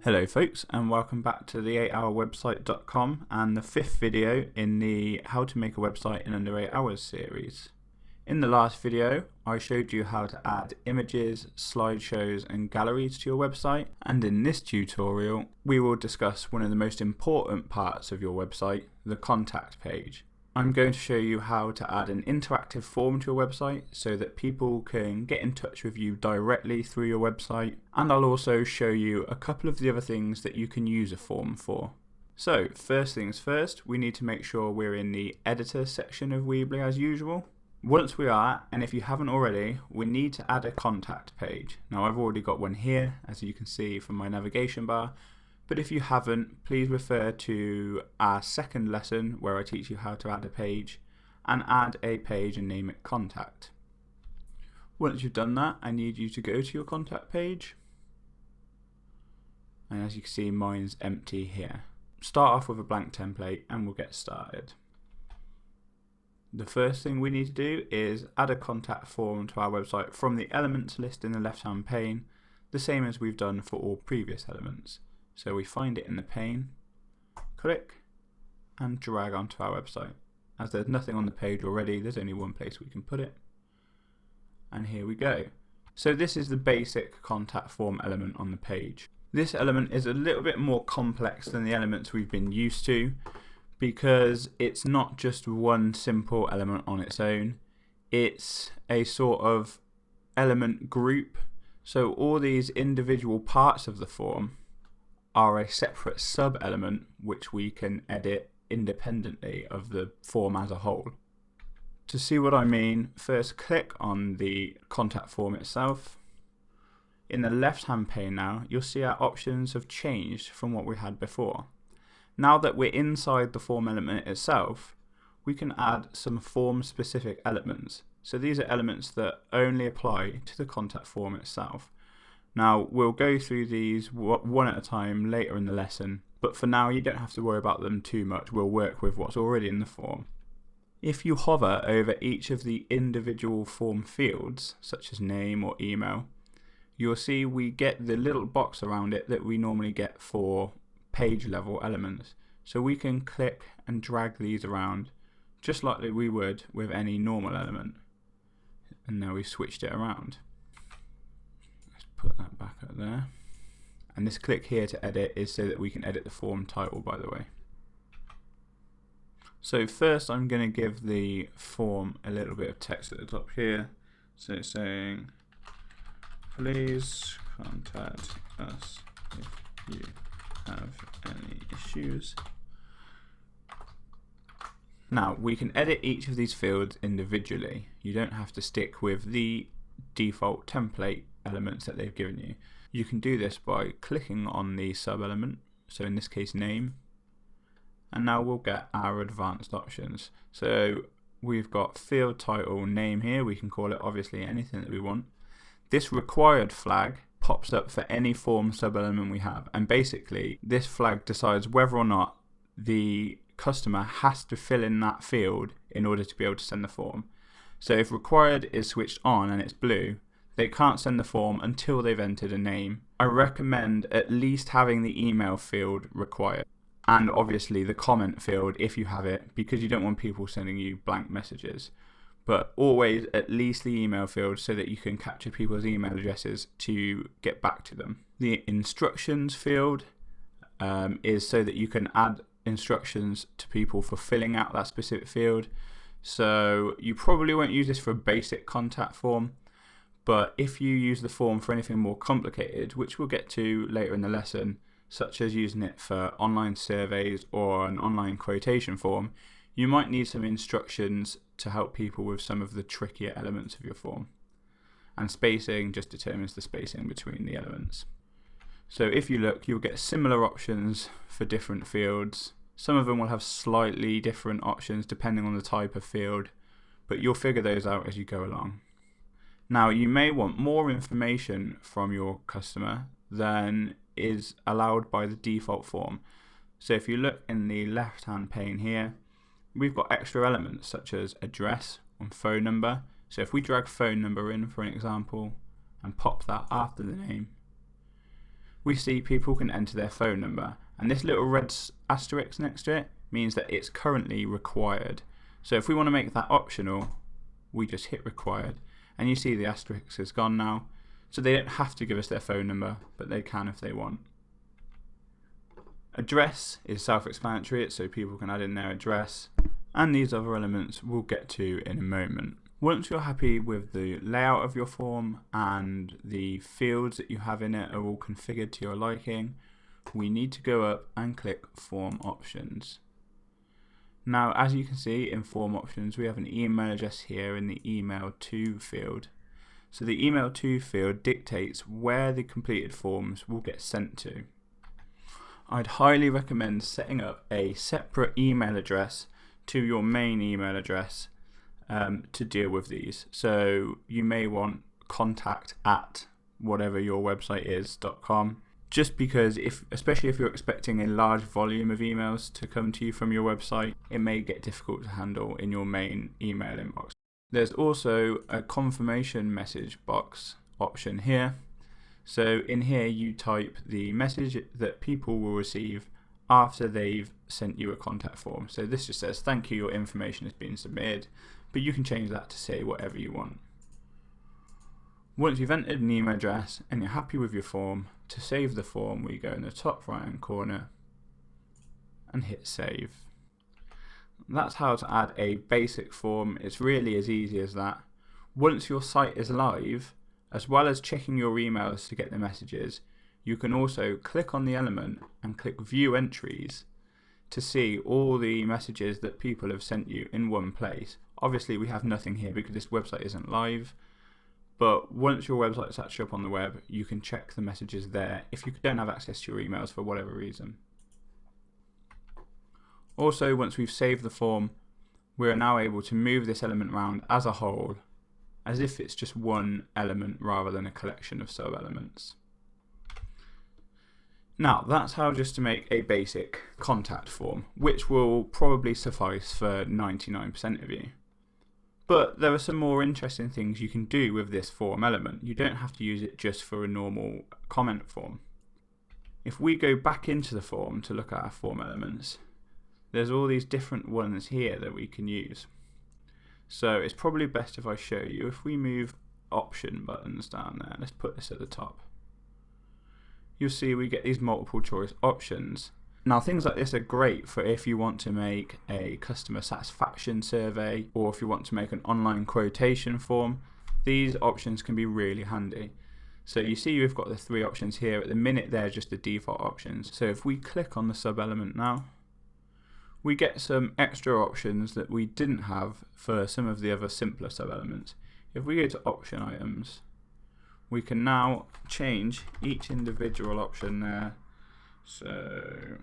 Hello folks, and welcome back to the 8hourwebsite.com and the fifth video in the How to Make a Website in Under 8 Hours series. In the last video I showed you how to add images, slideshows and galleries to your website, and in this tutorial we will discuss one of the most important parts of your website, the contact page. I'm going to show you how to add an interactive form to your website so that people can get in touch with you directly through your website, and I'll also show you a couple of the other things that you can use a form for. So first things first, we need to make sure we're in the editor section of Weebly as usual. Once we are, and if you haven't already, we need to add a contact page. Now I've already got one here, as you can see from my navigation bar. But if you haven't, please refer to our second lesson where I teach you how to add a page, and add a page and name it contact. Once you've done that, I need you to go to your contact page, and as you can see, mine's empty here. Start off with a blank template and we'll get started. The first thing we need to do is add a contact form to our website from the elements list in the left hand pane, the same as we've done for all previous elements. So we find it in the pane, click and drag onto our website. As there's nothing on the page already, there's only one place we can put it, and here we go. So this is the basic contact form element on the page. This element is a little bit more complex than the elements we've been used to, because it's not just one simple element on its own, it's a sort of element group. So all these individual parts of the form are a separate sub-element which we can edit independently of the form as a whole. To see what I mean, first click on the contact form itself. In the left hand pane now, you'll see our options have changed from what we had before. Now that we're inside the form element itself, we can add some form specific elements. So these are elements that only apply to the contact form itself. Now we'll go through these one at a time later in the lesson, but for now you don't have to worry about them too much. We'll work with what's already in the form. If you hover over each of the individual form fields, such as name or email, you'll see we get the little box around it that we normally get for page level elements. So we can click and drag these around just like we would with any normal element. And now we've switched it around. Put that back up there, and this click here to edit is so that we can edit the form title, by the way. So first I'm going to give the form a little bit of text at the top here, so it's saying please contact us if you have any issues. Now we can edit each of these fields individually. You don't have to stick with the default template elements that they've given you. You can do this by clicking on the sub element, so in this case name, and now we'll get our advanced options. So we've got field title name here, we can call it obviously anything that we want. This required flag pops up for any form sub element we have, and basically this flag decides whether or not the customer has to fill in that field in order to be able to send the form. So if required is switched on and it's blue, they can't send the form until they've entered a name. I recommend at least having the email field required, and obviously the comment field if you have it, because you don't want people sending you blank messages. But always at least the email field so that you can capture people's email addresses to get back to them. The instructions field is so that you can add instructions to people for filling out that specific field. So you probably won't use this for a basic contact form, but if you use the form for anything more complicated, which we'll get to later in the lesson, such as using it for online surveys or an online quotation form, you might need some instructions to help people with some of the trickier elements of your form. And spacing just determines the spacing between the elements. So if you look, you'll get similar options for different fields. Some of them will have slightly different options depending on the type of field, but you'll figure those out as you go along. Now you may want more information from your customer than is allowed by the default form. So if you look in the left hand pane here, we've got extra elements such as address and phone number. So if we drag phone number in for an example and pop that after the name, we see people can enter their phone number, and this little red asterisk next to it means that it's currently required. So if we want to make that optional, we just hit required, and you see the asterisk is gone now, so they don't have to give us their phone number, but they can if they want. Address is self-explanatory, so people can add in their address, and these other elements we'll get to in a moment. Once you're happy with the layout of your form and the fields that you have in it are all configured to your liking, we need to go up and click Form Options. Now, as you can see in Form Options, we have an email address here in the Email To field. So the Email To field dictates where the completed forms will get sent to. I'd highly recommend setting up a separate email address to your main email address to deal with these. So you may want contact@whatever your website is.com, just because especially if you're expecting a large volume of emails to come to you from your website, it may get difficult to handle in your main email inbox. There's also a confirmation message box option here. So in here you type the message that people will receive after they've sent you a contact form. So this just says, thank you, your information has been submitted, but you can change that to say whatever you want. Once you've entered an email address and you're happy with your form, to save the form we go in the top right hand corner and hit save. That's how to add a basic form. It's really as easy as that. Once your site is live, as well as checking your emails to get the messages, you can also click on the element and click View Entries to see all the messages that people have sent you in one place. Obviously we have nothing here because this website isn't live, but once your website is actually up on the web, you can check the messages there if you don't have access to your emails for whatever reason. Also, once we've saved the form, we are now able to move this element around as a whole, as if it's just one element rather than a collection of sub-elements. Now, that's how just to make a basic contact form, which will probably suffice for 99% of you. But there are some more interesting things you can do with this form element. You don't have to use it just for a normal comment form. If we go back into the form to look at our form elements, there's all these different ones here that we can use. So it's probably best if I show you. If we move option buttons down there, let's put this at the top, you'll see we get these multiple choice options. Now things like this are great for if you want to make a customer satisfaction survey or if you want to make an online quotation form. These options can be really handy. So you see we've got the three options here. At the minute they're just the default options. So if we click on the sub element now, we get some extra options that we didn't have for some of the other simpler sub elements. If we go to option items, we can now change each individual option there. So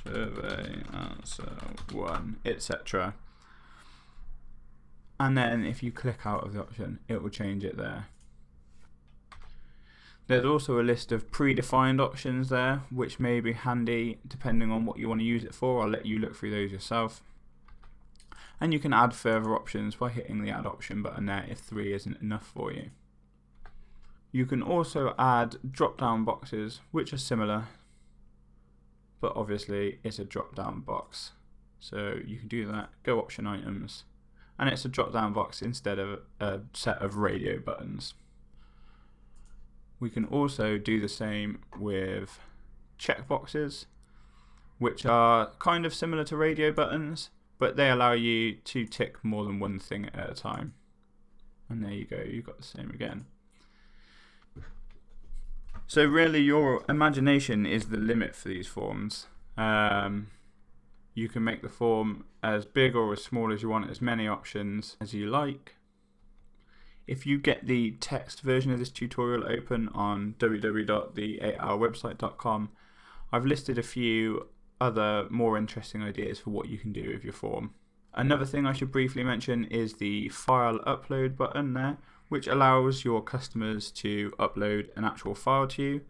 survey answer 1, etc. And then if you click out of the option, it will change it there. There's also a list of predefined options there, which may be handy depending on what you want to use it for. I'll let you look through those yourself. And you can add further options by hitting the add option button there if 3 isn't enough for you. You can also add drop down boxes, which are similar, but obviously it's a drop down box. So you can do that, go option items, and it's a drop down box instead of a set of radio buttons. We can also do the same with checkboxes, which are kind of similar to radio buttons, but they allow you to tick more than one thing at a time. And there you go, you've got the same again. So really your imagination is the limit for these forms. You can make the form as big or as small as you want, as many options as you like. If you get the text version of this tutorial open on www.the8hourwebsite.com, I've listed a few other more interesting ideas for what you can do with your form. Another thing I should briefly mention is the file upload button there, which allows your customers to upload an actual file to you.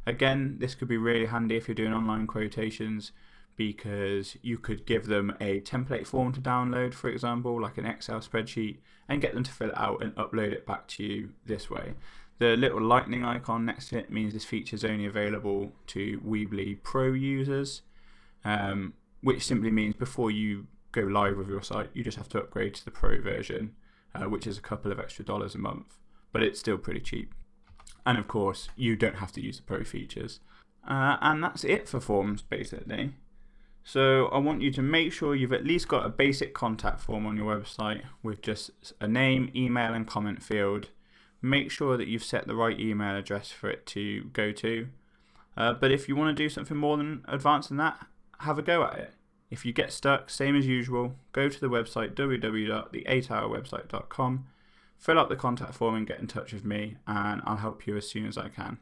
Again, this could be really handy if you're doing online quotations, because you could give them a template form to download, for example, like an Excel spreadsheet, and get them to fill it out and upload it back to you this way. The little lightning icon next to it means this feature is only available to Weebly Pro users, which simply means before you go live with your site, you just have to upgrade to the Pro version, which is a couple of extra dollars a month, but it's still pretty cheap. And of course, you don't have to use the Pro features. And that's it for forms, basically. So I want you to make sure you've at least got a basic contact form on your website with just a name, email, and comment field. Make sure that you've set the right email address for it to go to. But if you want to do something more than advanced than that, have a go at it. If you get stuck, same as usual, go to the website www.the8hourwebsite.com, fill out the contact form and get in touch with me, and I'll help you as soon as I can.